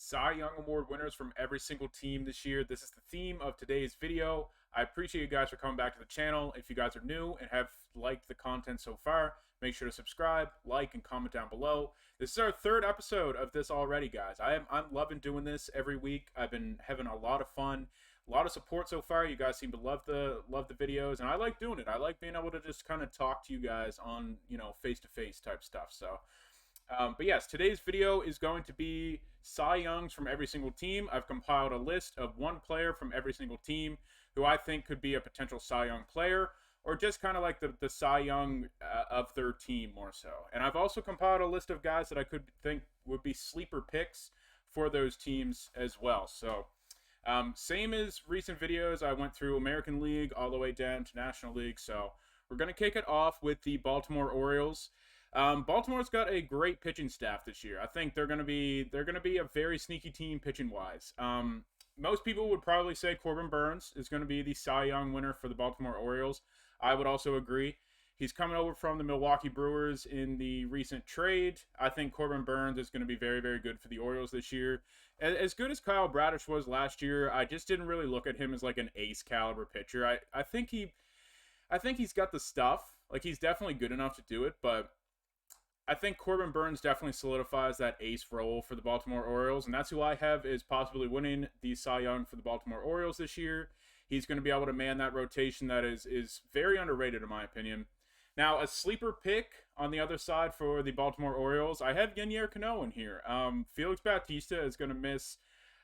Cy Young Award winners from every single team this year. This is the theme of today's video. I appreciate you guys for coming back to the channel. If you guys are new and have liked the content so far, make sure to subscribe, like, and comment down below. This is our third episode of this already, guys. I'm loving doing this every week. I've been having a lot of fun, a lot of support so far. You guys seem to love the videos, and I like doing it. I like being able to just kind of talk to you guys on, face-to-face type stuff. So but yes, today's video is going to be Cy Youngs from every single team. I've compiled a list of one player from every single team who I think could be a potential Cy Young player, or just kind of like the Cy Young of their team more so. And I've also compiled a list of guys that I could think would be sleeper picks for those teams as well. So same as recent videos, I went through American League all the way down to National League. So we're going to kick it off with the Baltimore Orioles. Baltimore's got a great pitching staff this year. I think they're gonna be a very sneaky team pitching wise. Most people would probably say Corbin Burnes is going to be the Cy Young winner for the Baltimore Orioles. I would also agree. He's coming over from the Milwaukee Brewers in the recent trade. I think Corbin Burnes is going to be very, very good for the Orioles this year. As good as Kyle Bradish was last year, I just didn't really look at him as like an ace caliber pitcher. I think he's got the stuff. Like, he's definitely good enough to do it, but I think Corbin Burnes definitely solidifies that ace role for the Baltimore Orioles, and that's who I have is possibly winning the Cy Young for the Baltimore Orioles this year. He's going to be able to man that rotation that is very underrated in my opinion. Now, a sleeper pick on the other side for the Baltimore Orioles, I have Yennier Cano in here. Felix Bautista is going to miss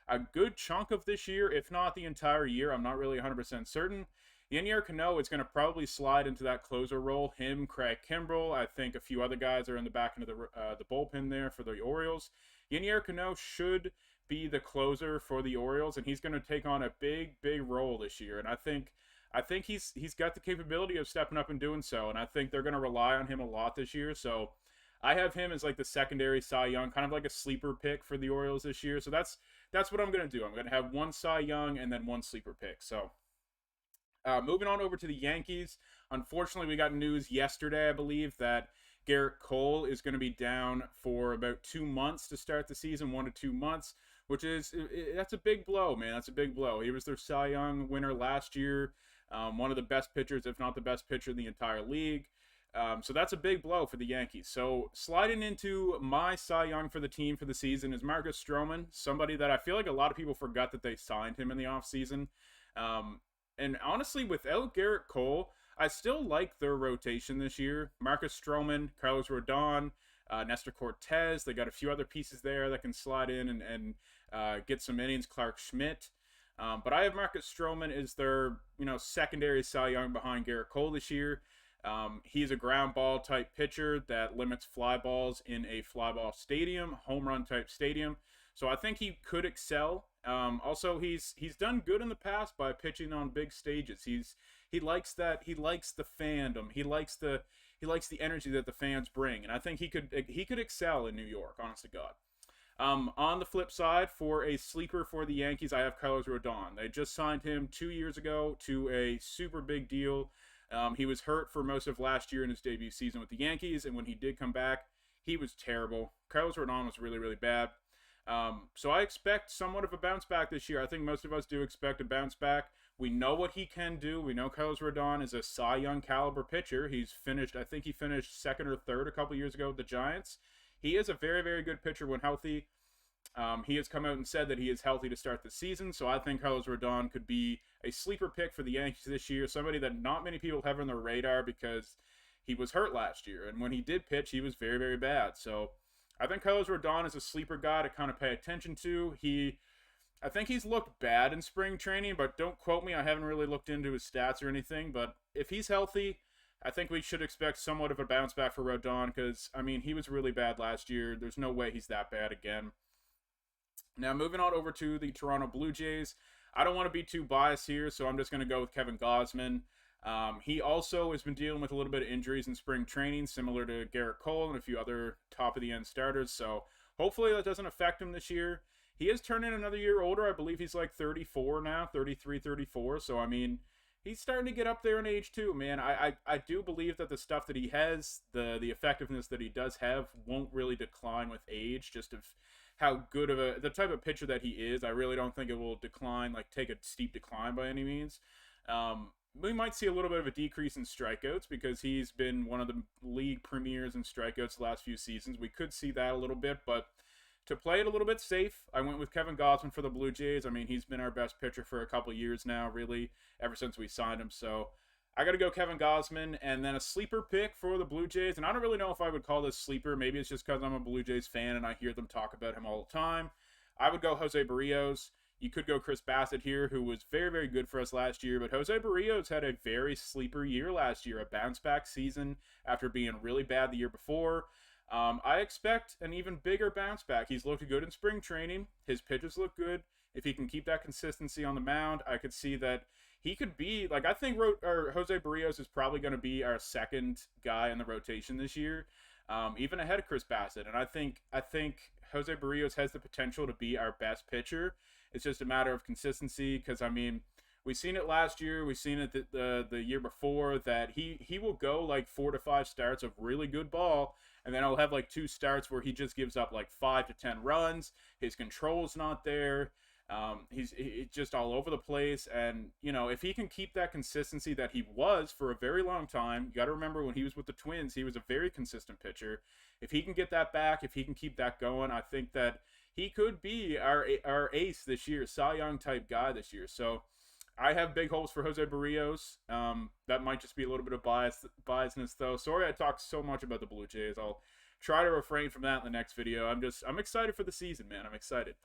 a good chunk of this year, if not the entire year. I'm not really 100% certain. Yennier Cano is going to probably slide into that closer role. Him, Craig Kimbrell, I think a few other guys are in the back end of the bullpen there for the Orioles. Yennier Cano should be the closer for the Orioles, and he's going to take on a big, big role this year. And I think he's got the capability of stepping up and doing so, and I think they're going to rely on him a lot this year. So I have him as like the secondary Cy Young, kind of like a sleeper pick for the Orioles this year. So that's what I'm going to do. I'm going to have one Cy Young and then one sleeper pick. So moving on over to the Yankees. Unfortunately, we got news yesterday, I believe, that Garrett Cole is going to be down for about 2 months to start the season, 1 to 2 months, which is, that's a big blow, man. That's a big blow. He was their Cy Young winner last year, one of the best pitchers, if not the best pitcher in the entire league. So that's a big blow for the Yankees. So sliding into my Cy Young for the team for the season is Marcus Stroman, somebody that I feel like a lot of people forgot that they signed him in the offseason. And honestly, without Garrett Cole, I still like their rotation this year. Marcus Stroman, Carlos Rodon, Nestor Cortez. They got a few other pieces there that can slide in and get some innings. Clark Schmidt. But I have Marcus Stroman as their secondary Cy Young behind Garrett Cole this year. He's a ground ball type pitcher that limits fly balls in a fly ball stadium, home run type stadium. So I think he could excel. Also, he's done good in the past by pitching on big stages. He likes that. He likes the fandom. He likes the energy that the fans bring, and I think he could excel in New York. Honest to God. On the flip side, for a sleeper for the Yankees, I have Carlos Rodon. They just signed him 2 years ago to a super big deal. He was hurt for most of last year in his debut season with the Yankees, and when he did come back, he was terrible. Carlos Rodon was really, really bad. So I expect somewhat of a bounce back this year. I think most of us do expect a bounce back. We know what he can do. We know Carlos Rodon is a Cy Young caliber pitcher. I think he finished second or third a couple years ago with the Giants. He is a very, very good pitcher when healthy. He has come out and said that he is healthy to start the season, so I think Carlos Rodon could be a sleeper pick for the Yankees this year, somebody that not many people have on their radar because he was hurt last year, and when he did pitch, he was very, very bad. So I think Carlos Rodon is a sleeper guy to kind of pay attention to. I think he's looked bad in spring training, but don't quote me. I haven't really looked into his stats or anything, but if he's healthy, I think we should expect somewhat of a bounce back for Rodon because, I mean, he was really bad last year. There's no way he's that bad again. Now, moving on over to the Toronto Blue Jays. I don't want to be too biased here, so I'm just going to go with Kevin Gausman. He also has been dealing with a little bit of injuries in spring training, similar to Garrett Cole and a few other top-of-the-end starters, so hopefully that doesn't affect him this year. He is turning another year older. I believe he's like 34 now, 33, 34, so I mean, he's starting to get up there in age too, man. I do believe that the stuff that he has, the effectiveness that he does have, won't really decline with age, just of how good of the type of pitcher that he is. I really don't think it will decline, like take a steep decline by any means. We might see a little bit of a decrease in strikeouts because he's been one of the league premiers in strikeouts the last few seasons. We could see that a little bit, but to play it a little bit safe, I went with Kevin Gausman for the Blue Jays. I mean, he's been our best pitcher for a couple years now, really, ever since we signed him. So I got to go Kevin Gausman, and then a sleeper pick for the Blue Jays. And I don't really know if I would call this sleeper. Maybe it's just because I'm a Blue Jays fan and I hear them talk about him all the time. I would go Jose Barrios. You could go Chris Bassett here, who was very, very good for us last year. But Jose Barrios had a very sleeper year last year, a bounce back season after being really bad the year before. I expect an even bigger bounce back. He's looked good in spring training. His pitches look good. If he can keep that consistency on the mound, I could see that he could be like I think Jose Barrios is probably going to be our second guy in the rotation this year, even ahead of Chris Bassett. And I think Jose Barrios has the potential to be our best pitcher. It's just a matter of consistency because I mean we've seen it last year, we've seen it the year before that he will go like 4 to 5 starts of really good ball, and then I'll have like 2 starts where he just gives up like 5 to 10 runs. His control's not there. He's just all over the place, and you know if he can keep that consistency that he was for a very long time, you got to remember when he was with the Twins, he was a very consistent pitcher. If he can get that back, if he can keep that going, I think that he could be our ace this year, Cy Young type guy this year. So I have big hopes for Jose Barrios. That might just be a little bit of biasness though. Sorry I talked so much about the Blue Jays. I'll try to refrain from that in the next video. I'm excited for the season, man. I'm excited.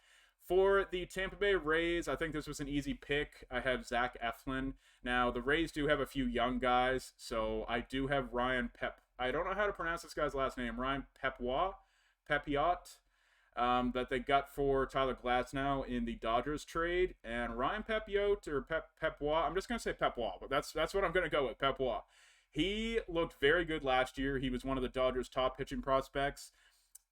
For the Tampa Bay Rays, I think this was an easy pick. I have Zach Eflin. Now, the Rays do have a few young guys, so I do have Ryan Pep. I don't know how to pronounce this guy's last name. Ryan Pepiot, that they got for Tyler Glasnow in the Dodgers trade. And Ryan Pepiot, or Pepois, I'm just going to say Pepois, but that's what I'm going to go with, Pepois. He looked very good last year. He was one of the Dodgers' top pitching prospects.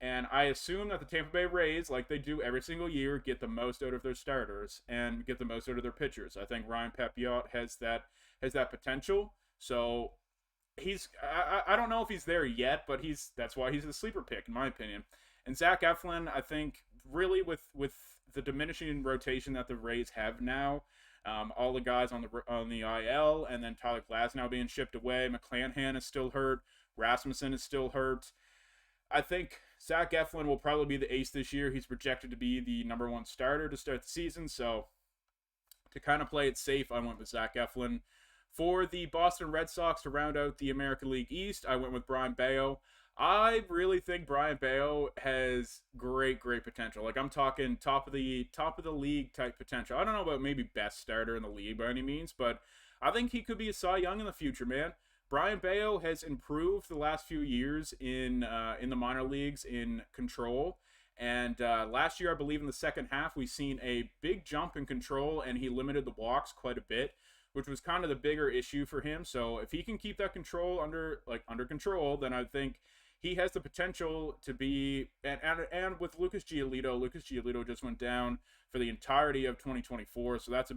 And I assume that the Tampa Bay Rays, like they do every single year, get the most out of their starters and get the most out of their pitchers. I think Ryan Pepiot has that potential. So I don't know if he's there yet, but that's why he's the sleeper pick in my opinion. And Zach Eflin, I think really with the diminishing rotation that the Rays have now, all the guys on the IL, and then Tyler Glasnow being shipped away, McClanahan is still hurt, Rasmussen is still hurt. I think Zach Eflin will probably be the ace this year. He's projected to be the #1 starter to start the season. So to kind of play it safe, I went with Zach Eflin. For the Boston Red Sox to round out the American League East, I went with Brian Bayo. I really think Brian Bayo has great potential. Like I'm talking top of the league type potential. I don't know about maybe best starter in the league by any means, but I think he could be a Cy Young in the future, man. Brian Bayo has improved the last few years in the minor leagues in control. And last year, I believe in the second half, we've seen a big jump in control, and he limited the walks quite a bit, which was kind of the bigger issue for him. So if he can keep that control under control, then I think he has the potential to be, and with Lucas Giolito just went down for the entirety of 2024. So that's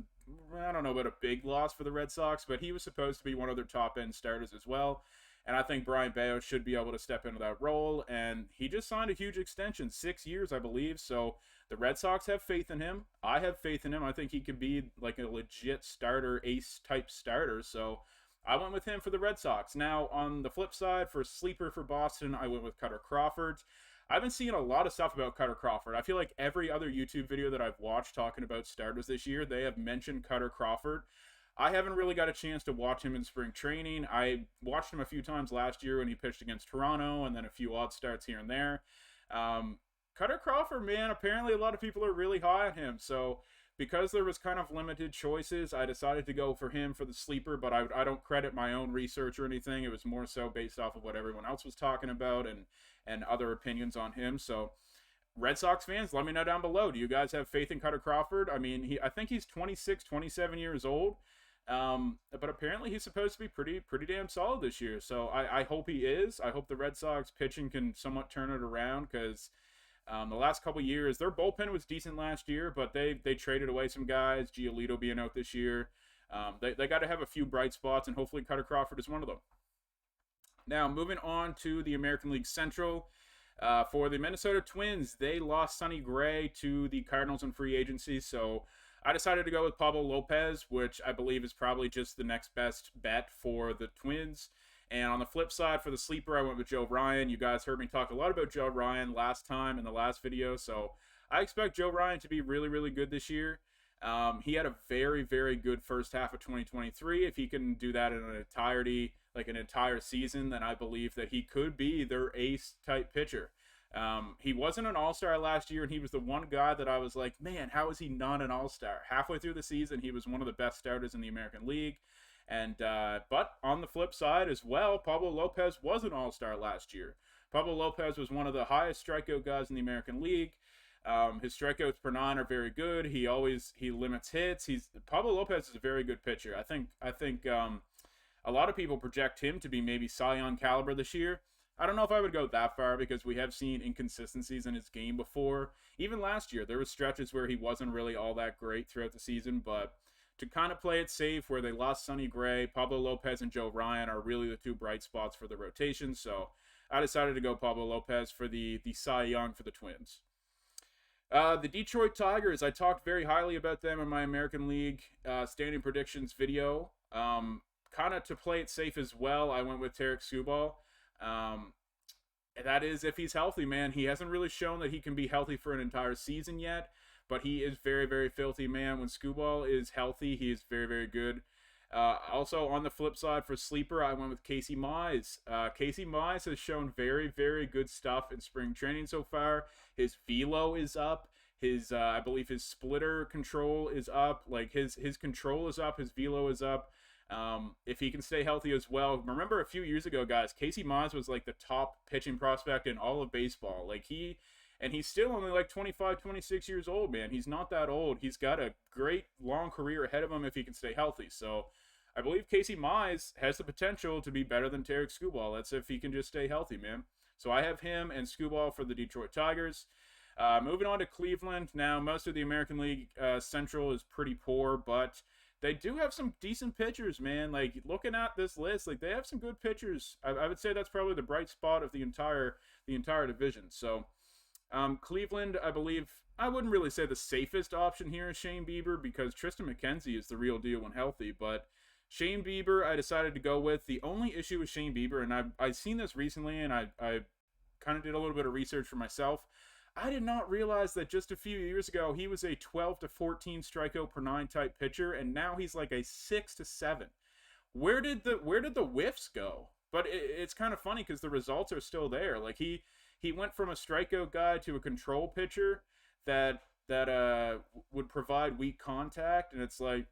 I don't know about a big loss for the Red Sox, but he was supposed to be one of their top end starters as well. And I think Brian Bayo should be able to step into that role. And he just signed a huge extension, 6 years, I believe. So the Red Sox have faith in him. I have faith in him. I think he could be like a legit starter, ace type starter. So I went with him for the Red Sox. Now, on the flip side, for sleeper for Boston, I went with Cutter Crawford. I've been seeing a lot of stuff about Cutter Crawford. I feel like every other YouTube video that I've watched talking about starters this year, they have mentioned Cutter Crawford. I haven't really got a chance to watch him in spring training. I watched him a few times last year when he pitched against Toronto, and then a few odd starts here and there. Cutter Crawford, man, apparently a lot of people are really high on him. So because there was kind of limited choices, I decided to go for him for the sleeper, but I don't credit my own research or anything. It was more so based off of what everyone else was talking about and other opinions on him. So Red Sox fans, let me know down below. Do you guys have faith in Cutter Crawford? I mean, I think he's 26, 27 years old. But apparently he's supposed to be pretty damn solid this year. So I hope he is. I hope the Red Sox pitching can somewhat turn it around because the last couple years, their bullpen was decent last year, but they traded away some guys, Giolito being out this year. They got to have a few bright spots, and hopefully Cutter Crawford is one of them. Now, moving on to the American League Central. For the Minnesota Twins, they lost Sonny Gray to the Cardinals in free agency, so I decided to go with Pablo Lopez, which I believe is probably just the next best bet for the Twins. And on the flip side, for the sleeper, I went with Joe Ryan. You guys heard me talk a lot about Joe Ryan last time in the last video, so I expect Joe Ryan to be really, really good this year. He had a very, very good first half of 2023. If he can do that in an entirety, like an entire season, then I believe that he could be their ace type pitcher. He wasn't an all-star last year, and he was the one guy that I was like, man, how is he not an all-star? Halfway through the season, he was one of the best starters in the American League. And but on the flip side as well, Pablo Lopez was an all-star last year. Pablo Lopez was one of the highest strikeout guys in the American League. His strikeouts per nine are very good. He limits hits. Pablo Lopez is a very good pitcher. I think a lot of people project him to be maybe Cy Young caliber this year. I don't know if I would go that far because we have seen inconsistencies in his game before. Even last year, there were stretches where he wasn't really all that great throughout the season, but to kind of play it safe where they lost Sonny Gray, Pablo Lopez and Joe Ryan are really the two bright spots for the rotation. So I decided to go Pablo Lopez for the Cy Young for the Twins. The Detroit Tigers, I talked very highly about them in my American League standing predictions video. Kind of to play it safe as well, I went with Tarek Skubal. That is if he's healthy, man. He hasn't really shown that he can be healthy for an entire season yet, but he is very, very filthy, man. When Skubal is healthy, he is very, very good. Also, on the flip side for sleeper, I went with Casey Mize. Casey Mize has shown very, very good stuff in spring training so far. His velo is up. I believe his splitter control is up. Like his control is up. His velo is up. If he can stay healthy as well. Remember a few years ago, guys, Casey Mize was like the top pitching prospect in all of baseball. And he's still only like 25, 26 years old, man. He's not that old. He's got a great long career ahead of him if he can stay healthy. So I believe Casey Mize has the potential to be better than Tarek Skubal. That's if he can just stay healthy, man. So I have him and Skubal for the Detroit Tigers. Moving on to Cleveland. Now, most of the American League Central is pretty poor, but they do have some decent pitchers, man. Like, looking at this list, like, they have some good pitchers. I would say that's probably the bright spot of the entire division. So Cleveland, I believe, I wouldn't really say the safest option here is Shane Bieber because Tristan McKenzie is the real deal when healthy. But Shane Bieber, I decided to go with. The only issue with Shane Bieber, and I've seen this recently, and I kind of did a little bit of research for myself. I did not realize that just a few years ago he was a 12 to 14 strikeout per nine type pitcher, and now he's like a 6 to 7. Where did the whiffs go? But it's kind of funny because the results are still there. Like he went from a strikeout guy to a control pitcher that would provide weak contact, and it's like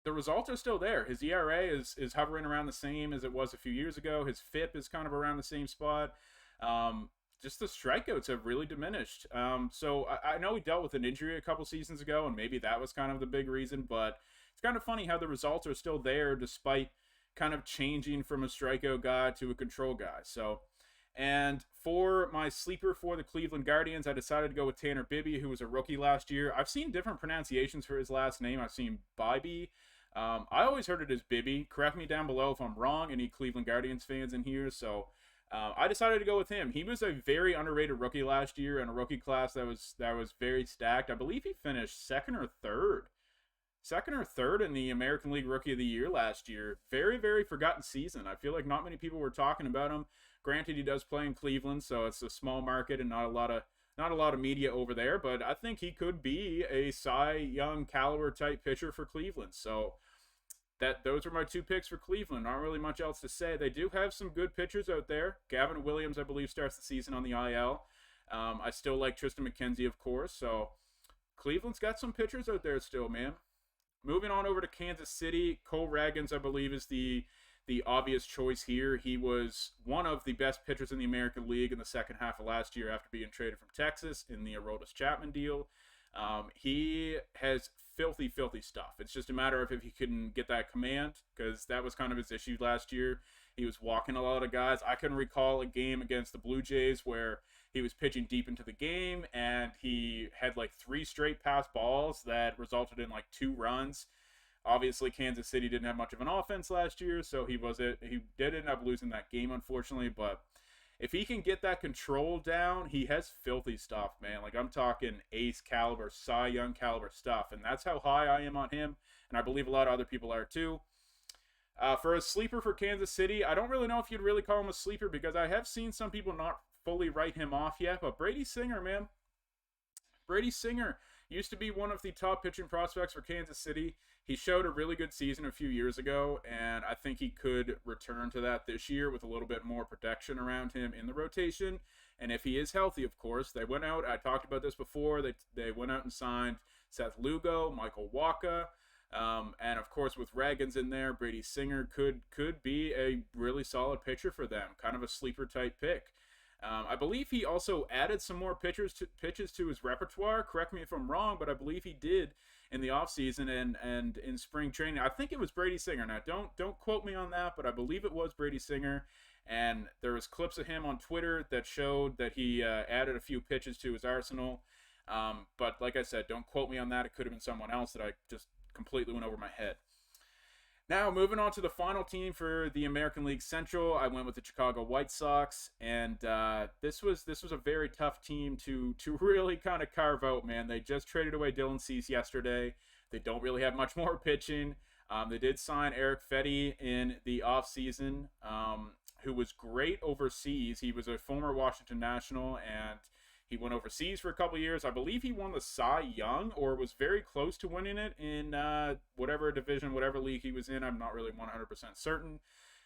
the results are still there. His ERA is hovering around the same as it was a few years ago. His FIP is kind of around the same spot. Just the strikeouts have really diminished. So I know he dealt with an injury a couple seasons ago, and maybe that was kind of the big reason, but it's kind of funny how the results are still there despite kind of changing from a strikeout guy to a control guy. So, and for my sleeper for the Cleveland Guardians, I decided to go with Tanner Bibby, who was a rookie last year. I've seen different pronunciations for his last name. I've seen Bibby. I always heard it as Bibby. Correct me down below if I'm wrong, any Cleveland Guardians fans in here. So I decided to go with him. He was a very underrated rookie last year in a rookie class that was very stacked. I believe he finished second or third in the American League Rookie of the Year last year. Very, very forgotten season. I feel like not many people were talking about him. Granted, he does play in Cleveland, so it's a small market and not a lot of media over there. But I think he could be a Cy Young caliber type pitcher for Cleveland. So those are my two picks for Cleveland. Not really much else to say. They do have some good pitchers out there. Gavin Williams, I believe, starts the season on the IL. I still like Tristan McKenzie, of course. So Cleveland's got some pitchers out there still, man. Moving on over to Kansas City, Cole Ragans, I believe, is the obvious choice here. He was one of the best pitchers in the American League in the second half of last year after being traded from Texas in the Aroldis Chapman deal. He has filthy stuff. It's just a matter of if he can get that command, because that was kind of his issue last year. He was walking a lot of guys. I can recall a game against the Blue Jays where he was pitching deep into the game and he had like 3 straight pass balls that resulted in like 2 runs. Obviously, Kansas City didn't have much of an offense last year, so he did end up losing that game, unfortunately. But if he can get that control down, he has filthy stuff, man. Like, I'm talking ace caliber, Cy Young caliber stuff, and that's how high I am on him, and I believe a lot of other people are too. For a sleeper for Kansas City, I don't really know if you'd really call him a sleeper because I have seen some people not fully write him off yet, but Brady Singer, man. Brady Singer used to be one of the top pitching prospects for Kansas City. He showed a really good season a few years ago, and I think he could return to that this year with a little bit more protection around him in the rotation. And if he is healthy, of course, they went out. I talked about this before. They went out and signed Seth Lugo, Michael Waka, and of course with Ragans in there, Brady Singer could be a really solid pitcher for them, kind of a sleeper type pick. I believe he also added some more pitches to his repertoire. Correct me if I'm wrong, but I believe he did in the offseason and in spring training. I think it was Brady Singer. Now, don't quote me on that, but I believe it was Brady Singer. And there was clips of him on Twitter that showed that he added a few pitches to his arsenal. But like I said, don't quote me on that. It could have been someone else that I just completely went over my head. Now, moving on to the final team for the American League Central, I went with the Chicago White Sox, and this was a very tough team to really kind of carve out, man. They just traded away Dylan Cease yesterday. They don't really have much more pitching. They did sign Eric Fetty in the offseason, who was great overseas. He was a former Washington National, and he went overseas for a couple years. I believe he won the Cy Young or was very close to winning it in whatever division, whatever league he was in. I'm not really 100% certain.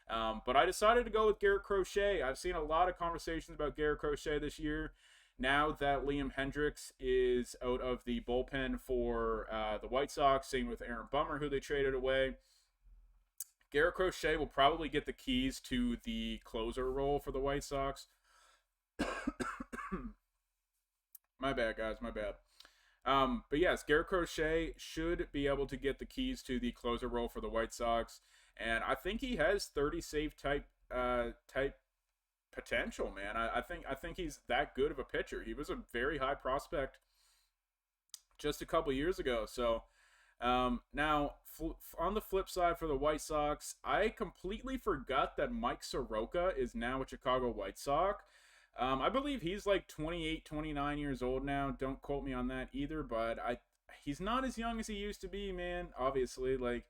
But I decided to go with Garrett Crochet. I've seen a lot of conversations about Garrett Crochet this year. Now that Liam Hendricks is out of the bullpen for the White Sox, same with Aaron Bummer, who they traded away. Garrett Crochet will probably get the keys to the closer role for the White Sox. My bad, guys. My bad. But yes, Garrett Crochet should be able to get the keys to the closer role for the White Sox, and I think he has 30 save type potential, man. I think he's that good of a pitcher. He was a very high prospect just a couple years ago. So now on the flip side for the White Sox, I completely forgot that Mike Soroka is now a Chicago White Sox. I believe he's like 28, 29 years old now. Don't quote me on that either, but he's not as young as he used to be, man. Obviously, like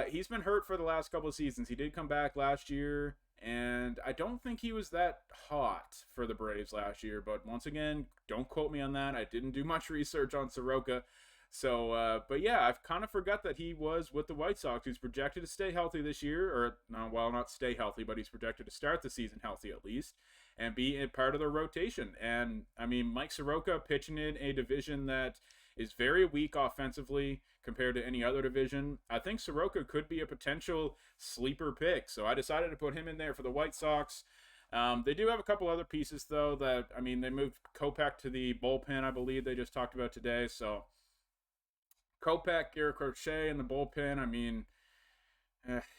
he's been hurt for the last couple of seasons. He did come back last year, and I don't think he was that hot for the Braves last year. But once again, don't quote me on that. I didn't do much research on Soroka. So, but yeah, I've kind of forgot that he was with the White Sox. He's projected to stay healthy this year, or no, well, not stay healthy, but he's projected to start the season healthy at least, and be a part of the rotation. And I mean, Mike Soroka pitching in a division that is very weak offensively compared to any other division. I think Soroka could be a potential sleeper pick. So I decided to put him in there for the White Sox. They do have a couple other pieces, though, that, I mean, they moved Kopech to the bullpen, I believe they just talked about today. So Kopech, Garrett Crochet in the bullpen. I mean,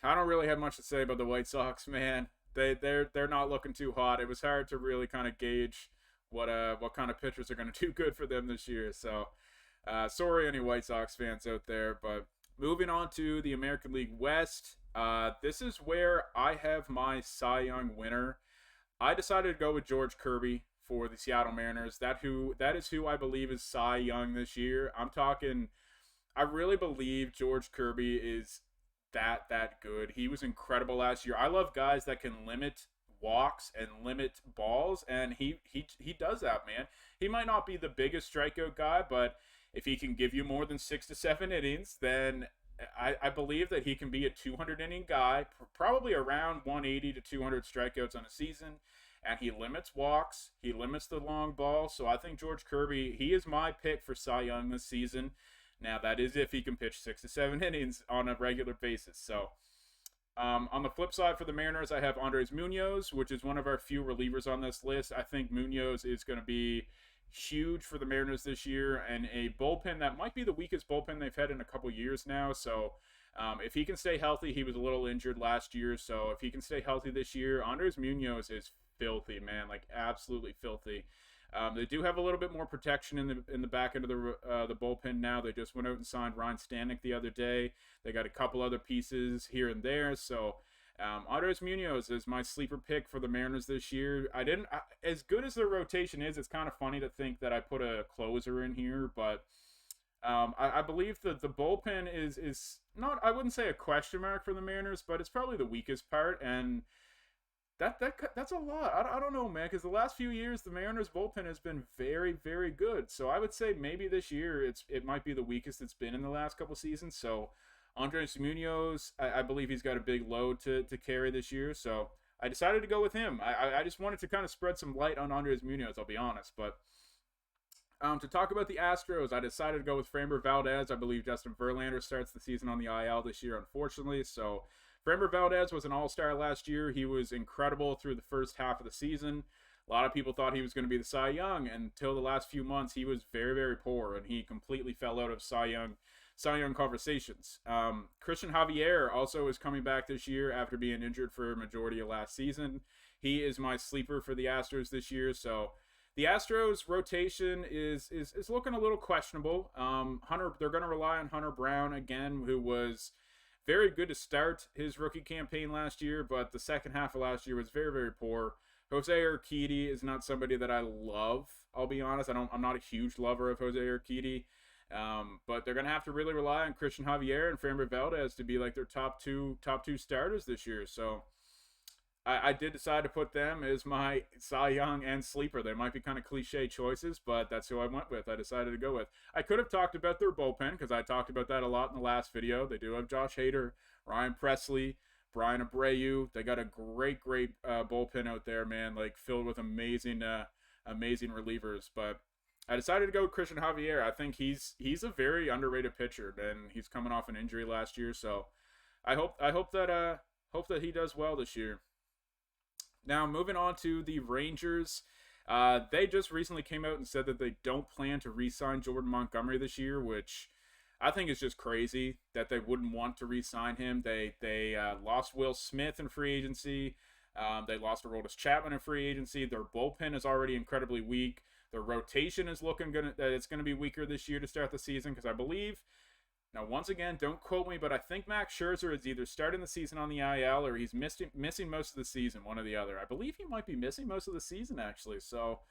I don't really have much to say about the White Sox, man. They're not looking too hot. It was hard to really kind of gauge what kind of pitchers are going to do good for them this year. So sorry any White Sox fans out there, but moving on to the American League West, this is where I have my Cy Young winner. I decided to go with George Kirby for the Seattle Mariners. That is who I believe is Cy Young this year. I really believe George Kirby is that good. He was incredible last year. I love guys that can limit walks and limit balls, and he does that, man. He might not be the biggest strikeout guy, but if he can give you more than 6 to 7 innings, then I believe that he can be a 200-inning guy, probably around 180 to 200 strikeouts on a season, and he limits walks, he limits the long ball. So I think George Kirby, he is my pick for Cy Young this season. Now, that is if he can pitch 6 to 7 innings on a regular basis. So, on the flip side for the Mariners, I have Andres Munoz, which is one of our few relievers on this list. I think Munoz is going to be huge for the Mariners this year, and a bullpen that might be the weakest bullpen they've had in a couple years now. So, if he can stay healthy, he was a little injured last year. So, if he can stay healthy this year, Andres Munoz is filthy, man, like absolutely filthy. They do have a little bit more protection in the back end of the bullpen now. They just went out and signed Ryan Stanek the other day. They got a couple other pieces here and there. So Andres Munoz is my sleeper pick for the Mariners this year. As good as their rotation is, it's kind of funny to think that I put a closer in here, but I believe that the bullpen is not, I wouldn't say a question mark for the Mariners, but it's probably the weakest part, and that's a lot. I don't know, man, because the last few years the Mariners bullpen has been very, very good. So I would say maybe this year it might be the weakest it's been in the last couple seasons. So Andres Munoz, I believe he's got a big load to carry this year. So I decided to go with him. I just wanted to kind of spread some light on Andres Munoz, I'll be honest. But to talk about the Astros, I decided to go with Framber Valdez. I believe Justin Verlander starts the season on the IL this year, unfortunately. So Framber Valdez was an all-star last year. He was incredible through the first half of the season. A lot of people thought he was going to be the Cy Young, and until the last few months, he was very, very poor, and he completely fell out of Cy Young conversations. Christian Javier also is coming back this year after being injured for a majority of last season. He is my sleeper for the Astros this year, so the Astros rotation is looking a little questionable. They're going to rely on Hunter Brown again, who was very good to start his rookie campaign last year, but the second half of last year was very, very poor. Jose Urquidy is not somebody that I love. I'll be honest. I'm not a huge lover of Jose Urquidy. But they're gonna have to really rely on Christian Javier and Framber Valdez to be like their top two starters this year. So I did decide to put them as my Cy Young and sleeper. They might be kind of cliche choices, but that's who I went with. I decided to go with. I could have talked about their bullpen because I talked about that a lot in the last video. They do have Josh Hader, Ryan Presley, Brian Abreu. They got a great bullpen out there, man. Like filled with amazing relievers. But I decided to go with Christian Javier. I think he's a very underrated pitcher, and he's coming off an injury last year. So I hope that he does well this year. Now, moving on to the Rangers. They just recently came out and said that they don't plan to re-sign Jordan Montgomery this year, which I think is just crazy that they wouldn't want to re-sign him. They lost Will Smith in free agency. They lost Aroldis Chapman in free agency. Their bullpen is already incredibly weak. Their rotation is looking good. It's going to be weaker this year to start the season because I believe. Now, once again, don't quote me, but I think Max Scherzer is either starting the season on the IL or he's missing most of the season, one or the other. I believe he might be missing most of the season, actually. So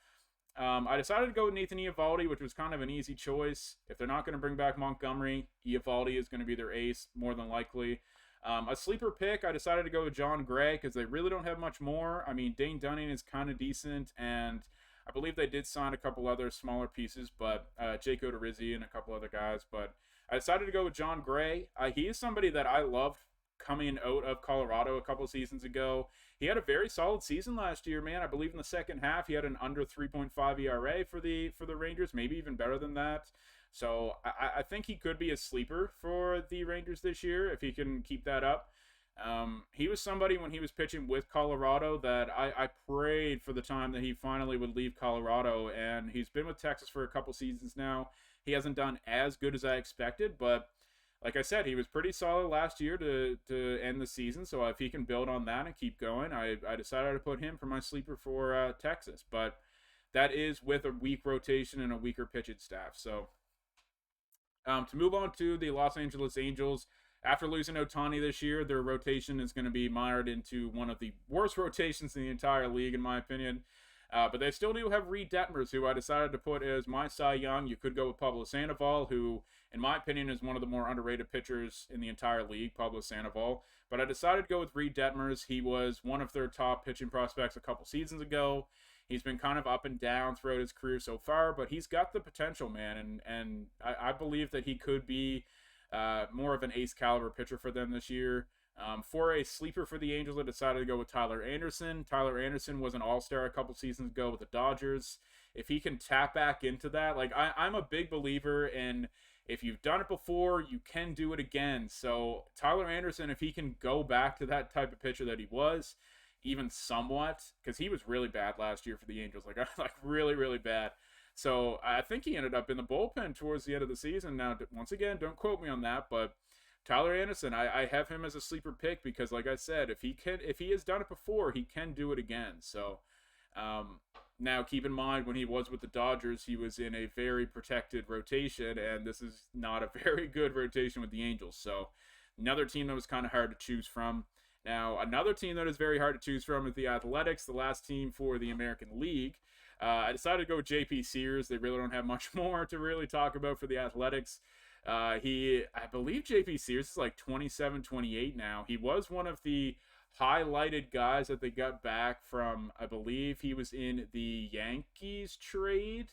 I decided to go with Nathan Eovaldi, which was kind of an easy choice. If they're not going to bring back Montgomery, Eovaldi is going to be their ace, more than likely. A sleeper pick, I decided to go with John Gray because they really don't have much more. I mean, Dane Dunning is kind of decent, and I believe they did sign a couple other smaller pieces, but Jake Odorizzi and a couple other guys, but I decided to go with John Gray. He is somebody that I loved coming out of Colorado a couple seasons ago. He had a very solid season last year, man. I believe in the second half he had an under 3.5 ERA for the Rangers, maybe even better than that. So I think he could be a sleeper for the Rangers this year if he can keep that up. He was somebody when he was pitching with Colorado that I prayed for the time that he finally would leave Colorado, and he's been with Texas for a couple seasons now. He hasn't done as good as I expected, but like I said, he was pretty solid last year to end the season. So if he can build on that and keep going, I decided to put him for my sleeper for Texas. But that is with a weak rotation and a weaker pitching staff. So to move on to the Los Angeles Angels, after losing Ohtani this year, their rotation is going to be mired into one of the worst rotations in the entire league, in my opinion. But they still do have Reed Detmers, who I decided to put as my Cy Young. You could go with Pablo Sandoval, who, in my opinion, is one of the more underrated pitchers in the entire league, Pablo Sandoval. But I decided to go with Reed Detmers. He was one of their top pitching prospects a couple seasons ago. He's been kind of up and down throughout his career so far, but he's got the potential, man. And I believe that he could be more of an ace caliber pitcher for them this year. For a sleeper for the Angels, I decided to go with Tyler Anderson. Tyler Anderson was an all-star a couple seasons ago with the Dodgers. If he can tap back into that, like I'm a big believer in if you've done it before, you can do it again. So Tyler Anderson, if he can go back to that type of pitcher that he was, even somewhat, because he was really bad last year for the Angels, like really, really bad. So I think he ended up in the bullpen towards the end of the season. Now, once again, don't quote me on that, but Tyler Anderson, I have him as a sleeper pick because, like I said, if he has done it before, he can do it again. So now keep in mind when he was with the Dodgers, he was in a very protected rotation, and this is not a very good rotation with the Angels. So another team that was kind of hard to choose from. Now, another team that is very hard to choose from is the Athletics, the last team for the American League. I decided to go with JP Sears. They really don't have much more to really talk about for the Athletics. I believe JP Sears is like 27, 28 now. He was one of the highlighted guys that they got back from, I believe he was in the Yankees trade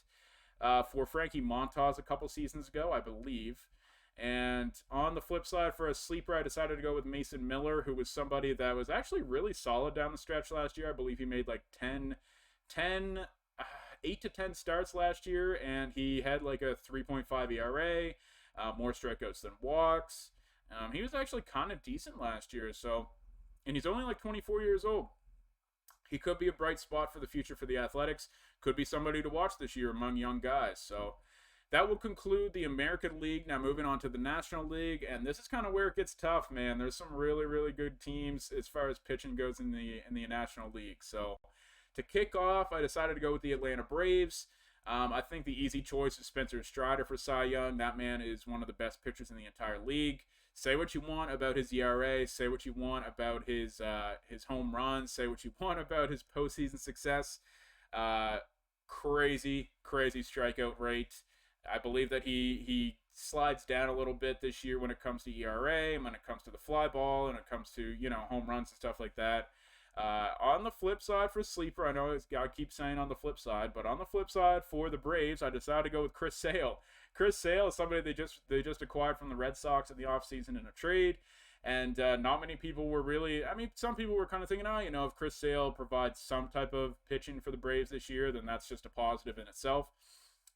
for Frankie Montas a couple seasons ago, I believe. And on the flip side, for a sleeper, I decided to go with Mason Miller, who was somebody that was actually really solid down the stretch last year. I believe he made like 10, 8 to 10 starts last year, and he had like a 3.5 ERA, more strikeouts than walks. He was actually kind of decent last year, so, and he's only like 24 years old. He could be a bright spot for the future for the Athletics. Could be somebody to watch this year among young guys. So that will conclude the American League. Now moving on to the National League, and this is kind of where it gets tough, man. There's some really, really good teams as far as pitching goes in the National League. So to kick off, I decided to go with the Atlanta Braves. I think the easy choice is Spencer Strider for Cy Young. That man is one of the best pitchers in the entire league. Say what you want about his ERA. Say what you want about his home runs. Say what you want about his postseason success. Crazy strikeout rate. I believe that he slides down a little bit this year when it comes to ERA, and when it comes to the fly ball, and it comes to home runs and stuff like that. On the flip side for sleeper, I know I keep saying on the flip side, but on the flip side for the Braves, I decided to go with Chris Sale. Chris Sale is somebody they just acquired from the Red Sox in the offseason in a trade, and not many people were really. I mean, some people were kind of thinking, if Chris Sale provides some type of pitching for the Braves this year, then that's just a positive in itself.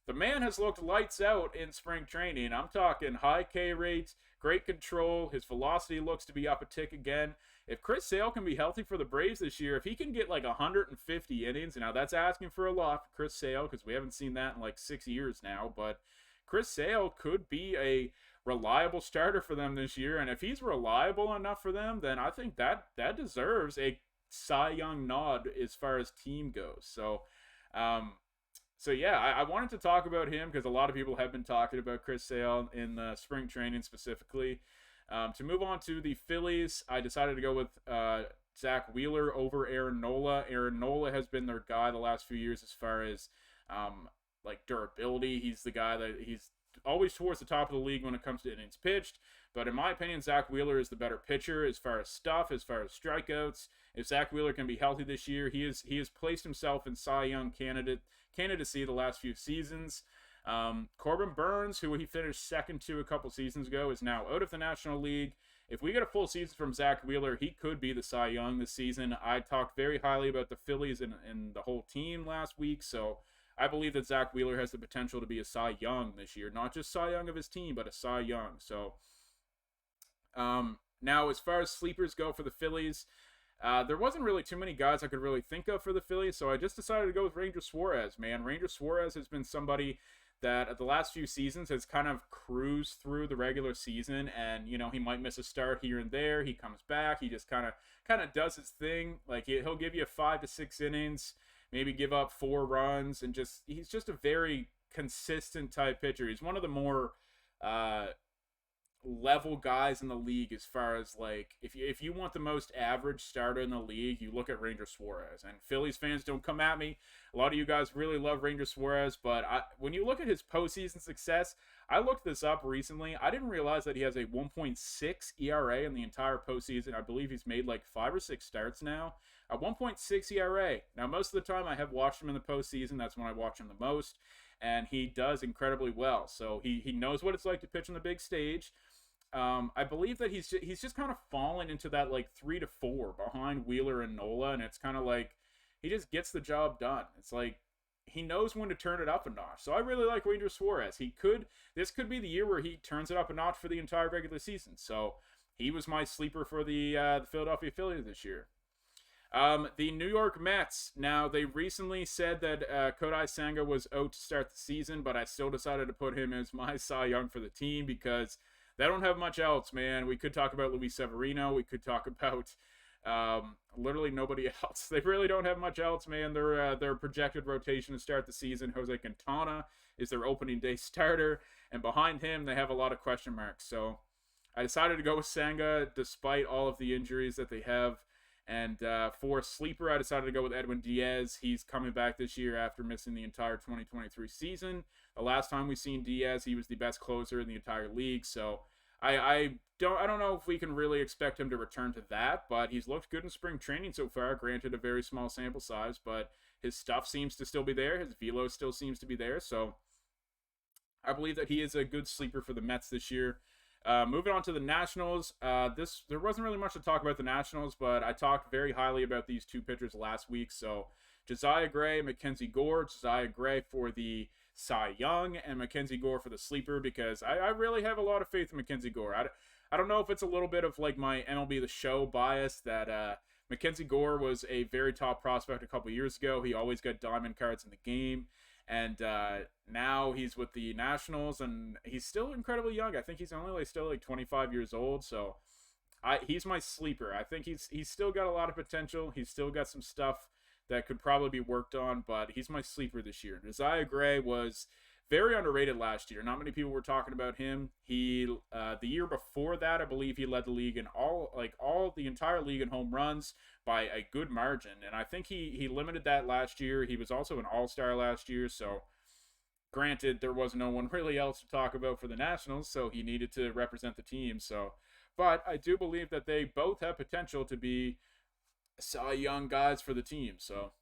The man has looked lights out in spring training. I'm talking high K rates, great control. His velocity looks to be up a tick again. If Chris Sale can be healthy for the Braves this year, if he can get like 150 innings, now that's asking for a lot for Chris Sale because we haven't seen that in like 6 years now, but Chris Sale could be a reliable starter for them this year, and if he's reliable enough for them, then I think that deserves a Cy Young nod as far as team goes. So yeah, I wanted to talk about him because a lot of people have been talking about Chris Sale in spring training specifically. To move on to the Phillies, I decided to go with Zach Wheeler over Aaron Nola. Aaron Nola has been their guy the last few years as far as like durability. He's the guy that he's always towards the top of the league when it comes to innings pitched. But in my opinion, Zach Wheeler is the better pitcher as far as stuff, as far as strikeouts. If Zach Wheeler can be healthy this year, he has placed himself in Cy Young candidacy the last few seasons. Corbin Burns, who he finished second to a couple seasons ago, is now out of the National League. If we get a full season from Zach Wheeler, he could be the Cy Young this season. I talked very highly about the Phillies and the whole team last week, so I believe that Zach Wheeler has the potential to be a Cy Young this year. Not just Cy Young of his team, but a Cy Young. So now as far as sleepers go for the Phillies, there wasn't really too many guys I could really think of for the Phillies, so I just decided to go with Ranger Suarez, man. Ranger Suarez has been somebody that at the last few seasons has kind of cruised through the regular season, and he might miss a start here and there. He comes back, he just kind of does his thing. Like he'll give you 5 to 6 innings, maybe give up 4 runs, and he's just a very consistent type pitcher. He's one of the more level guys in the league as far as like if you want the most average starter in the league, you look at Ranger Suarez. And Phillies fans, don't come at me. A lot of you guys really love Ranger Suarez, but when you look at his postseason success, I looked this up recently. I didn't realize that he has a 1.6 ERA in the entire postseason. I believe he's made like 5 or 6 starts now. A 1.6 ERA. Now, most of the time I have watched him in the postseason. That's when I watch him the most. And he does incredibly well. So he knows what it's like to pitch on the big stage. I believe that he's just kind of fallen into that like 3 to 4 behind Wheeler and Nola, and it's kind of like he just gets the job done. It's like he knows when to turn it up a notch. So I really like Ranger Suarez. This could be the year where he turns it up a notch for the entire regular season. So he was my sleeper for the Philadelphia Phillies this year. The New York Mets. Now, they recently said that Kodai Senga was out to start the season, but I still decided to put him as my Cy Young for the team because they don't have much else, man. We could talk about Luis Severino. We could talk about literally nobody else. They really don't have much else, man. Their projected rotation to start the season, Jose Quintana is their opening day starter, and behind him they have a lot of question marks. So I decided to go with Senga despite all of the injuries that they have. And for sleeper, I decided to go with Edwin Diaz. He's coming back this year after missing the entire 2023 season. The last time we seen Diaz, he was the best closer in the entire league. So I don't know if we can really expect him to return to that, but he's looked good in spring training so far. Granted, a very small sample size, but his stuff seems to still be there. His velo still seems to be there. So I believe that he is a good sleeper for the Mets this year. Moving on to the Nationals, there wasn't really much to talk about the Nationals, but I talked very highly about these two pitchers last week. So Josiah Gray, Mackenzie Gore, Josiah Gray for the Cy Young, and Mackenzie Gore for the sleeper, because I really have a lot of faith in Mackenzie Gore. I don't know if it's a little bit of like my MLB The Show bias that Mackenzie Gore was a very top prospect a couple years ago. He always got diamond cards in the game. And now he's with the Nationals, and he's still incredibly young. I think he's only still 25 years old. So he's my sleeper. I think he's still got a lot of potential. He's still got some stuff that could probably be worked on, but he's my sleeper this year. Josiah Gray was very underrated last year. Not many people were talking about him. He the year before that, I believe he led the league in all the entire league in home runs by a good margin. And I think he limited that last year. He was also an all-star last year, so granted there was no one really else to talk about for the Nationals, so he needed to represent the team. So but I do believe that they both have potential to be Cy Young guys for the team. So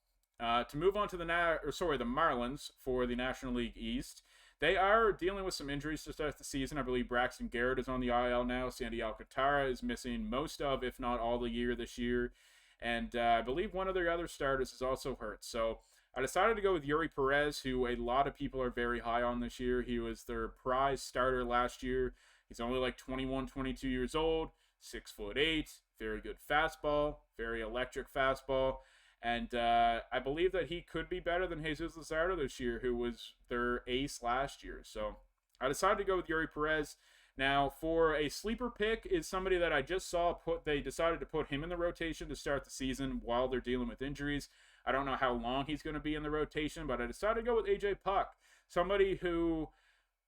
to move on to the Marlins for the National League East, they are dealing with some injuries to start the season. I believe Braxton Garrett is on the IL now. Sandy Alcantara is missing most of, if not all, the year this year. And I believe one of their other starters is also hurt. So I decided to go with Yuri Perez, who a lot of people are very high on this year. He was their prize starter last year. He's only 21, 22 years old, 6'8", very good fastball, very electric fastball. And I believe that he could be better than Jesus Luzardo this year, who was their ace last year. So I decided to go with Yuri Perez. Now, for a sleeper pick is somebody that I just saw they decided to put him in the rotation to start the season while they're dealing with injuries. I don't know how long he's going to be in the rotation, but I decided to go with AJ Puck, somebody who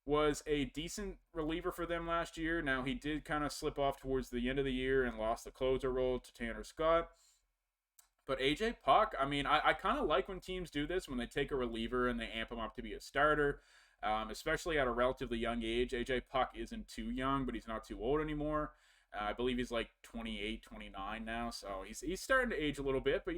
was a decent reliever for them last year. Now, he did kind of slip off towards the end of the year and lost the closer role to Tanner Scott. But AJ Puck, I mean, I kind of like when teams do this, when they take a reliever and they amp him up to be a starter, especially at a relatively young age. AJ Puck isn't too young, but he's not too old anymore. I believe he's 28, 29 now, so he's starting to age a little bit. But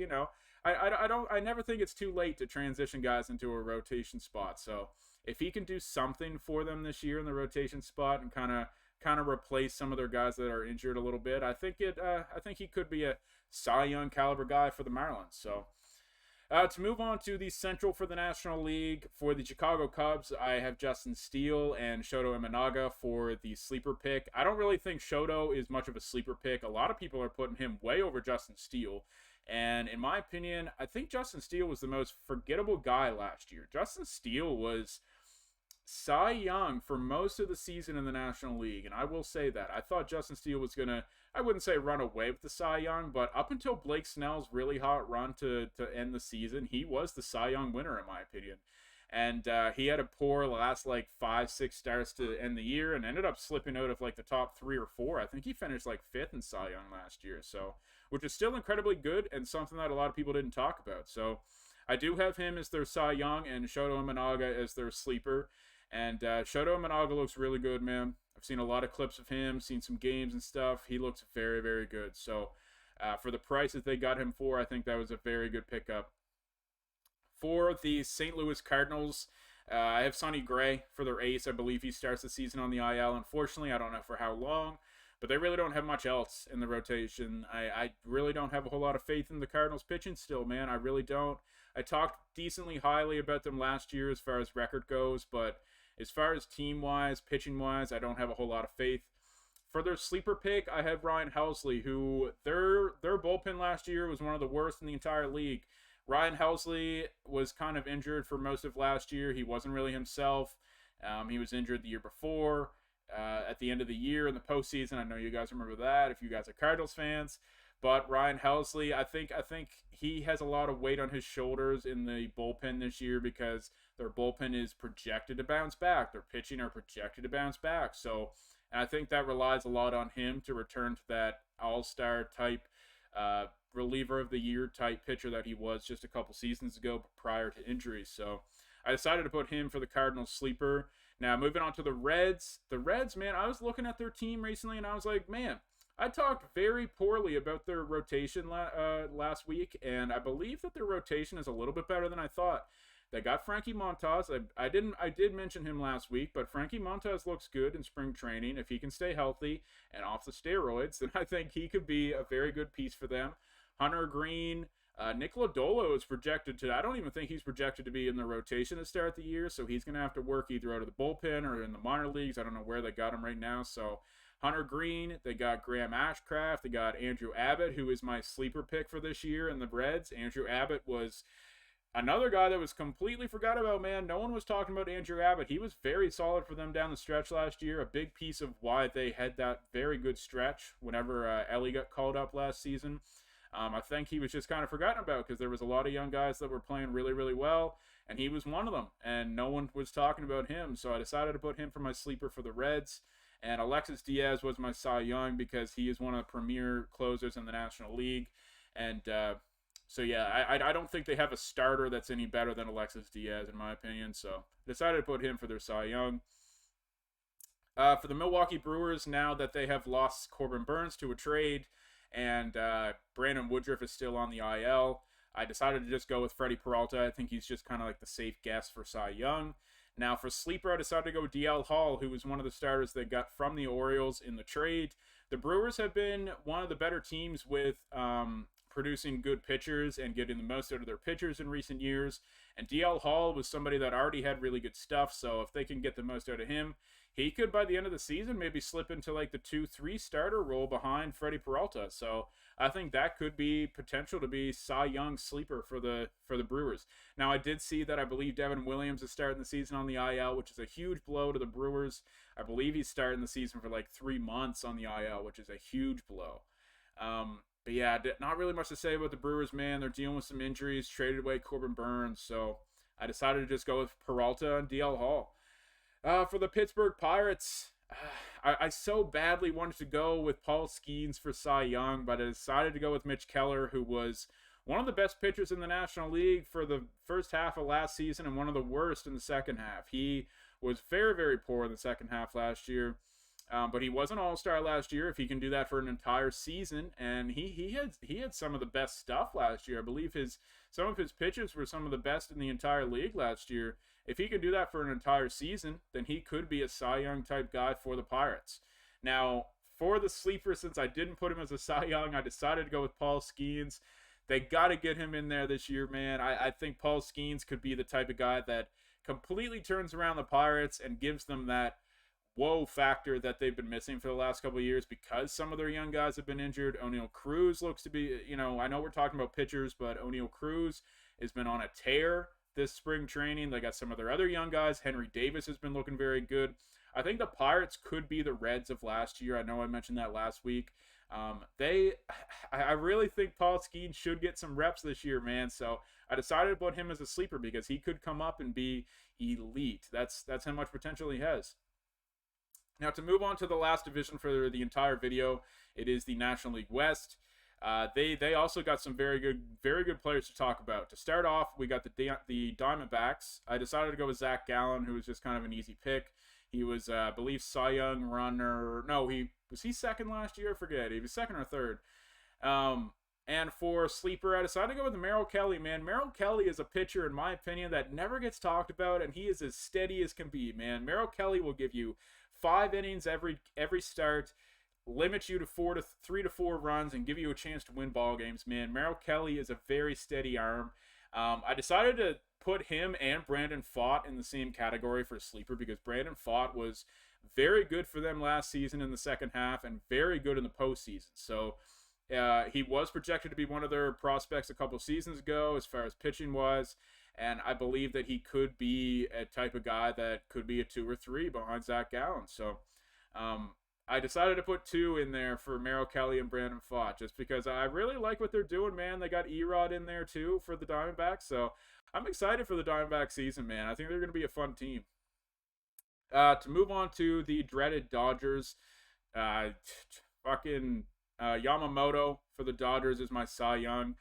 I never think it's too late to transition guys into a rotation spot. So if he can do something for them this year in the rotation spot and kind of replace some of their guys that are injured a little bit, I think he could be a Cy Young caliber guy for the Marlins. So to move on to the Central for the National League, for the Chicago Cubs, I have Justin Steele and Shoto Imanaga for the sleeper pick. I don't really think Shoto is much of a sleeper pick. A lot of people are putting him way over Justin Steele. And in my opinion, I think Justin Steele was the most forgettable guy last year. Justin Steele was Cy Young for most of the season in the National League, and I will say that. I thought Justin Steele was going to, I wouldn't say run away with the Cy Young, but up until Blake Snell's really hot run to end the season, he was the Cy Young winner, in my opinion. And he had a poor last 5-6 starts to end the year and ended up slipping out of the top 3 or 4. I think he finished 5th in Cy Young last year, so which is still incredibly good and something that a lot of people didn't talk about. So I do have him as their Cy Young and Shoto Imanaga as their sleeper. And Shoto Imanaga looks really good, man. I've seen a lot of clips of him, seen some games and stuff. He looks very, very good. So for the prices they got him for, I think that was a very good pickup. For the St. Louis Cardinals, I have Sonny Gray for their ace. I believe he starts the season on the IL. Unfortunately, I don't know for how long, but they really don't have much else in the rotation. I really don't have a whole lot of faith in the Cardinals pitching still, man. I really don't. I talked decently highly about them last year as far as record goes, but as far as team-wise, pitching-wise, I don't have a whole lot of faith. For their sleeper pick, I have Ryan Helsley, who their bullpen last year was one of the worst in the entire league. Ryan Helsley was kind of injured for most of last year. He wasn't really himself. He was injured the year before. At the end of the year in the postseason, I know you guys remember that if you guys are Cardinals fans. But Ryan Helsley, I think he has a lot of weight on his shoulders in the bullpen this year because their bullpen is projected to bounce back. Their pitching are projected to bounce back. So and I think that relies a lot on him to return to that all-star type reliever of the year type pitcher that he was just a couple seasons ago prior to injuries. So I decided to put him for the Cardinals sleeper. Now moving on to the Reds. The Reds, man, I was looking at their team recently and I was like, man, I talked very poorly about their rotation last week, and I believe that their rotation is a little bit better than I thought. They got Frankie Montas. I did mention him last week, but Frankie Montas looks good in spring training. If he can stay healthy and off the steroids, then I think he could be a very good piece for them. Hunter Green, Nick Lodolo is projected to. I don't even think he's projected to be in the rotation to start the year, so he's going to have to work either out of the bullpen or in the minor leagues. I don't know where they got him right now, so. Hunter Green, they got Graham Ashcraft, they got Andrew Abbott, who is my sleeper pick for this year in the Reds. Andrew Abbott was another guy that was completely forgot about, man. No one was talking about Andrew Abbott. He was very solid for them down the stretch last year, a big piece of why they had that very good stretch whenever Ellie got called up last season. I think he was just kind of forgotten about because there was a lot of young guys that were playing really, really well, and he was one of them, and no one was talking about him, so I decided to put him for my sleeper for the Reds. And Alexis Diaz was my Cy Young because he is one of the premier closers in the National League. And so, yeah, I don't think they have a starter that's any better than Alexis Diaz, in my opinion. So I decided to put him for their Cy Young. For the Milwaukee Brewers, now that they have lost Corbin Burns to a trade and Brandon Woodruff is still on the IL, I decided to just go with Freddie Peralta. I think he's just kind of like the safe guess for Cy Young. Now, for sleeper, I decided to go with DL Hall, who was one of the starters they got from the Orioles in the trade. The Brewers have been one of the better teams with producing good pitchers and getting the most out of their pitchers in recent years. And DL Hall was somebody that already had really good stuff, so if they can get the most out of him, he could, by the end of the season, maybe slip into like the 2-3 starter role behind Freddie Peralta. So I think that could be potential to be Cy Young sleeper for the Brewers. Now, I did see that I believe Devin Williams is starting the season on the IL, which is a huge blow to the Brewers. I believe he's starting the season for like 3 months on the IL, which is a huge blow. But yeah, not really much to say about the Brewers, man. They're dealing with some injuries, traded away Corbin Burns, so I decided to just go with Peralta and DL Hall. For the Pittsburgh Pirates, I so badly wanted to go with Paul Skeens for Cy Young, but I decided to go with Mitch Keller, who was one of the best pitchers in the National League for the first half of last season and one of the worst in the second half. He was very, very poor in the second half last year, but he was an all-star last year. If he can do that for an entire season, and he had some of the best stuff last year. I believe some of his pitches were some of the best in the entire league last year. If he can do that for an entire season, then he could be a Cy Young type guy for the Pirates. Now, for the sleeper, since I didn't put him as a Cy Young, I decided to go with Paul Skeens. They got to get him in there this year, man. I think Paul Skeens could be the type of guy that completely turns around the Pirates and gives them that whoa factor that they've been missing for the last couple of years because some of their young guys have been injured. O'Neal Cruz looks to be, I know we're talking about pitchers, but O'Neal Cruz has been on a tear this spring training. They got some of their other young guys. Henry Davis has been looking very good. I think the Pirates could be the Reds of last year. I know I mentioned that last week. I really think Paul Skeens should get some reps this year, man. So I decided to put him as a sleeper because he could come up and be elite. That's how much potential he has. Now, to move on to the last division for the entire video, it is the National League West. They also got some very good players to talk about. To start off, we got the Diamondbacks. I decided to go with Zach Gallen, who was just kind of an easy pick. He was, I believe, Cy Young runner. No, was he second last year? I forget. He was second or third. And for sleeper, I decided to go with Merrill Kelly, man. Merrill Kelly is a pitcher, in my opinion, that never gets talked about, and he is as steady as can be, man. Merrill Kelly will give you 5 innings every start, limit you to 3 to 4 runs, and give you a chance to win ball games, man. Merrill Kelly is a very steady arm. I decided to put him and Brandon Pfaadt in the same category for sleeper because Brandon Pfaadt was very good for them last season in the second half and very good in the postseason. So he was projected to be one of their prospects a couple seasons ago as far as pitching was, and I believe that he could be a type of guy that could be a 2 or 3 behind Zach Gallen. So I decided to put two in there for Merrill Kelly and Brandon Pfaadt just because I really like what they're doing, man. They got Erod in there too for the Diamondbacks, so I'm excited for the Diamondback season, man. I think they're going to be a fun team. To move on to the dreaded Dodgers, uh, fucking Yamamoto for the Dodgers is my Cy Young.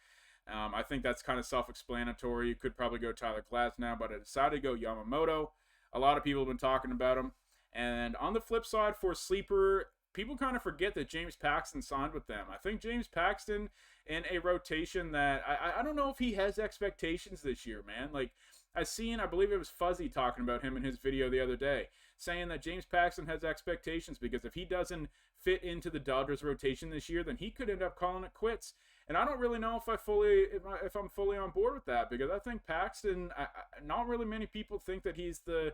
I think that's kind of self-explanatory. You could probably go Tyler Glasnow, but I decided to go Yamamoto. A lot of people have been talking about him. And on the flip side, for sleeper, people kind of forget that James Paxton signed with them. I think James Paxton in a rotation that I don't know if he has expectations this year, man. Like I believe it was Fuzzy talking about him in his video the other day, saying that James Paxton has expectations because if he doesn't fit into the Dodgers rotation this year, then he could end up calling it quits. And I don't really know if I'm fully on board with that because I think Paxton, not really many people think that he's the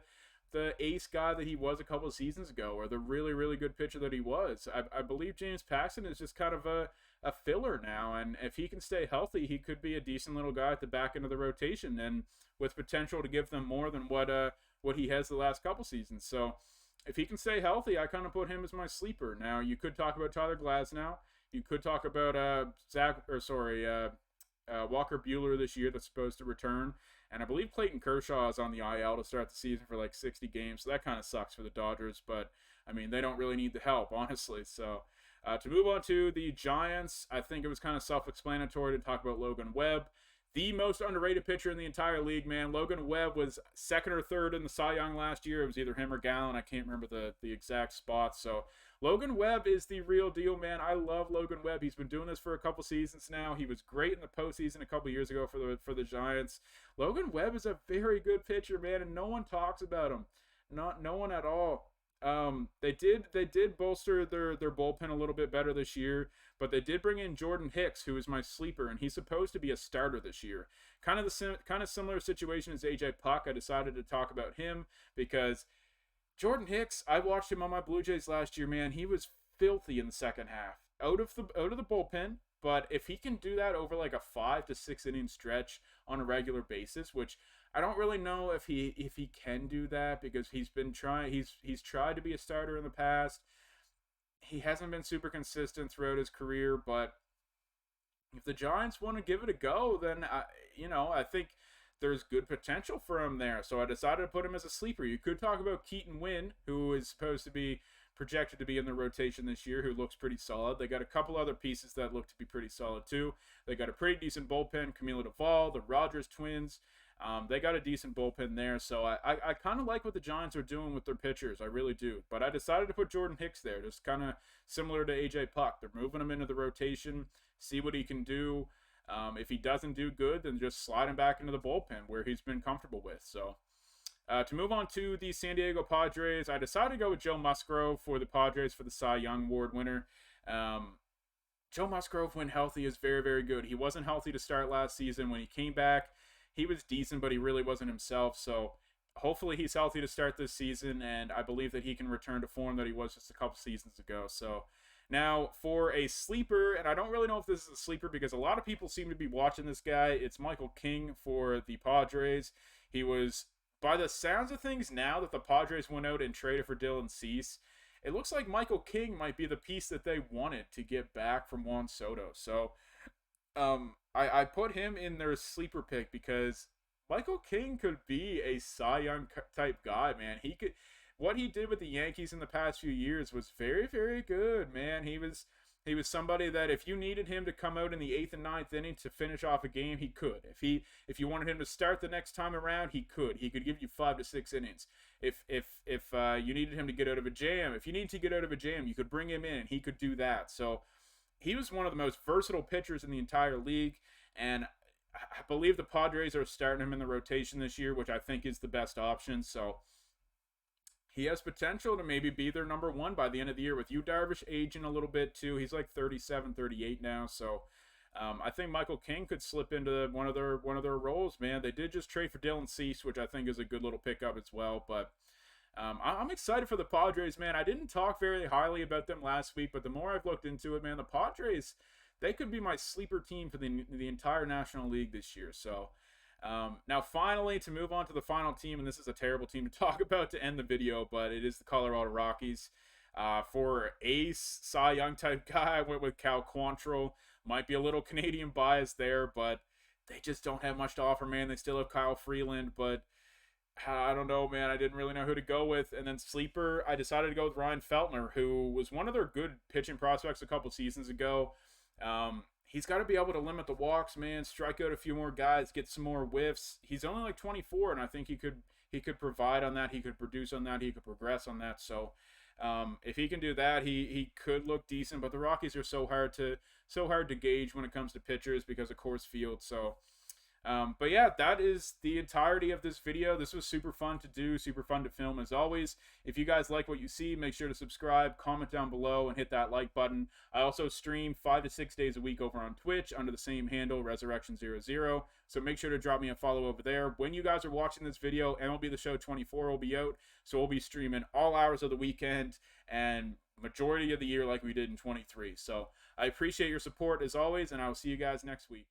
ace guy that he was a couple of seasons ago or the really, really good pitcher that he was. I believe James Paxton is just kind of a filler now, and if he can stay healthy, he could be a decent little guy at the back end of the rotation and with potential to give them more than what he has the last couple seasons. So if he can stay healthy, I kind of put him as my sleeper. Now, you could talk about Tyler Glasnow. You could talk about Walker Buehler this year that's supposed to return. And I believe Clayton Kershaw is on the IL to start the season for like 60 games. So that kind of sucks for the Dodgers. But, I mean, they don't really need the help, honestly. So to move on to the Giants, I think it was kind of self-explanatory to talk about Logan Webb. The most underrated pitcher in the entire league, man. Logan Webb was second or third in the Cy Young last year. It was either him or Gallen. I can't remember the exact spots. So Logan Webb is the real deal, man. I love Logan Webb. He's been doing this for a couple seasons now. He was great in the postseason a couple years ago for the Giants. Logan Webb is a very good pitcher, man, and no one talks about him. No one at all. They did bolster their bullpen a little bit better this year, but they did bring in Jordan Hicks, who is my sleeper, and he's supposed to be a starter this year. Kind of similar situation as AJ Puck. I decided to talk about him because Jordan Hicks, I watched him on my Blue Jays last year, man. He was filthy in the second half. Out of the bullpen, but if he can do that over like a 5 to 6 inning stretch on a regular basis, which I don't really know if he can do that because he's tried to be a starter in the past. He hasn't been super consistent throughout his career, but if the Giants want to give it a go, then I think there's good potential for him there. So I decided to put him as a sleeper. You could talk about Keaton Winn, who is supposed to be projected to be in the rotation this year, who looks pretty solid. They got a couple other pieces that look to be pretty solid too. They got a pretty decent bullpen. Camilo Doval, the Rogers twins. They got a decent bullpen there, so I kind of like what the Giants are doing with their pitchers. I really do. But I decided to put Jordan Hicks there, just kind of similar to AJ Puck. They're moving him into the rotation, see what he can do. If he doesn't do good, then just slide him back into the bullpen where he's been comfortable with. So to move on to the San Diego Padres, I decided to go with Joe Musgrove for the Padres for the Cy Young Award winner. Joe Musgrove, when healthy, is very, very good. He wasn't healthy to start last season. When he came back, he was decent, but he really wasn't himself. So hopefully he's healthy to start this season, and I believe that he can return to form that he was just a couple seasons ago. So now for a sleeper, and I don't really know if this is a sleeper because a lot of people seem to be watching this guy. It's Michael King for the Padres. He was, by the sounds of things now that the Padres went out and traded for Dylan Cease, it looks like Michael King might be the piece that they wanted to get back from Juan Soto. So I put him in their sleeper pick because Michael King could be a Cy Young type guy, man. What he did with the Yankees in the past few years was very, very good, man. He was somebody that if you needed him to come out in the 8th and 9th inning to finish off a game, he could. If you wanted him to start the next time around, he could. He could give you 5 to 6 innings. If you needed him to get out of a jam, you could bring him in and he could do that. So he was one of the most versatile pitchers in the entire league, and I believe the Padres are starting him in the rotation this year, which I think is the best option. So he has potential to maybe be their number one by the end of the year. With Yu Darvish aging a little bit too, he's like 37, 38 now. So I think Michael King could slip into one of their roles, man. They did just trade for Dylan Cease, which I think is a good little pickup as well. But I'm excited for the Padres, man. I didn't talk very highly about them last week, but the more I've looked into it, man, the Padres, they could be my sleeper team for the entire National League this year. So now finally, to move on to the final team, and this is a terrible team to talk about to end the video, but it is the Colorado Rockies. For ace Cy Young type guy, I went with Cal Quantrill. Might be a little Canadian bias there, but they just don't have much to offer, man. They still have Kyle Freeland, but I don't know, man. I didn't really know who to go with. And then sleeper, I decided to go with Ryan Feltner, who was one of their good pitching prospects a couple seasons ago. He's got to be able to limit the walks, man. Strike out a few more guys, get some more whiffs. He's only like 24, and I think he could provide on that. He could produce on that. He could progress on that. So if he can do that, he could look decent. But the Rockies are so hard to gauge when it comes to pitchers because of Coors Field. So but yeah, that is the entirety of this video. This was super fun to do, super fun to film as always. If you guys like what you see, make sure to subscribe, comment down below, and hit that like button. I also stream 5 to 6 days a week over on Twitch under the same handle, Resurrection00. So make sure to drop me a follow over there. When you guys are watching this video, MLB The Show 24 will be out. So we'll be streaming all hours of the weekend and majority of the year like we did in 23. So I appreciate your support as always, and I will see you guys next week.